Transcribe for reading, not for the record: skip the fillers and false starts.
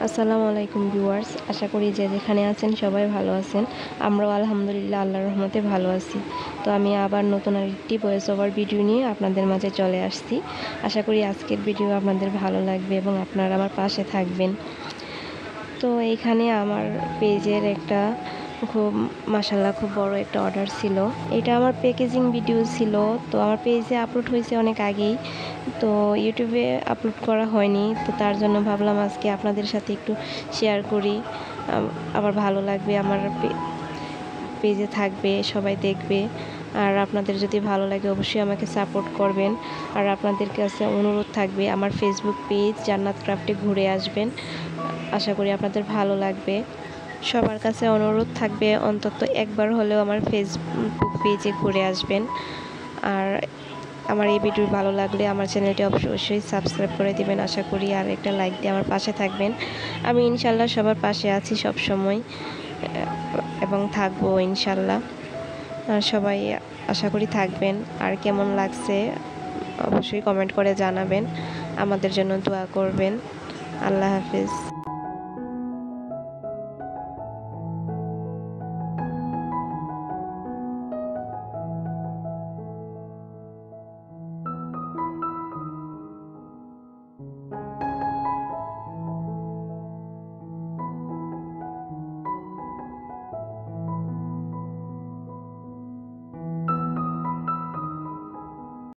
আসসালামু আলাইকুম ভিউয়ার্স, আশা করি যে যেখানে আছেন সবাই ভালো আছেন। আমরাও আলহামদুলিল্লাহ আল্লাহর রহমতে ভালো আছি। তো আমি আবার নতুন আরেকটি ভয়েস ওভার ভিডিও নিয়ে আপনাদের মাঝে চলে আসছি। আশা করি আজকের ভিডিও আপনাদের ভালো লাগবে এবং আপনারা আমার পাশে থাকবেন। তো এইখানে আমার পেজের একটা খুব মাশাআল্লাহ খুব বড় একটা অর্ডার ছিল। এটা আমার প্যাকেজিং ভিডিও ছিল। তো আমার পেজে আপলোড হয়েছে অনেক আগেই, তো ইউটিউবে আপলোড করা হয়নি। তো তার জন্য ভাবলাম আজকে আপনাদের সাথে একটু শেয়ার করি। আবার ভালো লাগবে, আমার পেজে থাকবে, সবাই দেখবে। আর আপনাদের যদি ভালো লাগে অবশ্যই আমাকে সাপোর্ট করবেন। আর আপনাদের কাছে অনুরোধ থাকবে আমার ফেসবুক পেজ জান্নাত ক্রাফটে ঘুরে আসবেন। আশা করি আপনাদের ভালো লাগবে। সবার কাছে অনুরোধ থাকবে অন্তত একবার হলেও আমার ফেসবুক পেজে ঘুরে আসবেন। আর আমার এই ভিডিও ভালো লাগলে আমার চ্যানেলটি অবশ্যই সাবস্ক্রাইব করে দিবেন আশা করি। আর একটা লাইক দিয়ে আমার পাশে থাকবেন। আমি ইনশাল্লাহ সবার পাশে আছি সব সময় এবং থাকবো ইনশাল্লাহ। আর সবাই আশা করি থাকবেন। আর কেমন লাগছে অবশ্যই কমেন্ট করে জানাবেন। আমাদের জন্য দোয়া করবেন। আল্লাহ হাফেজ।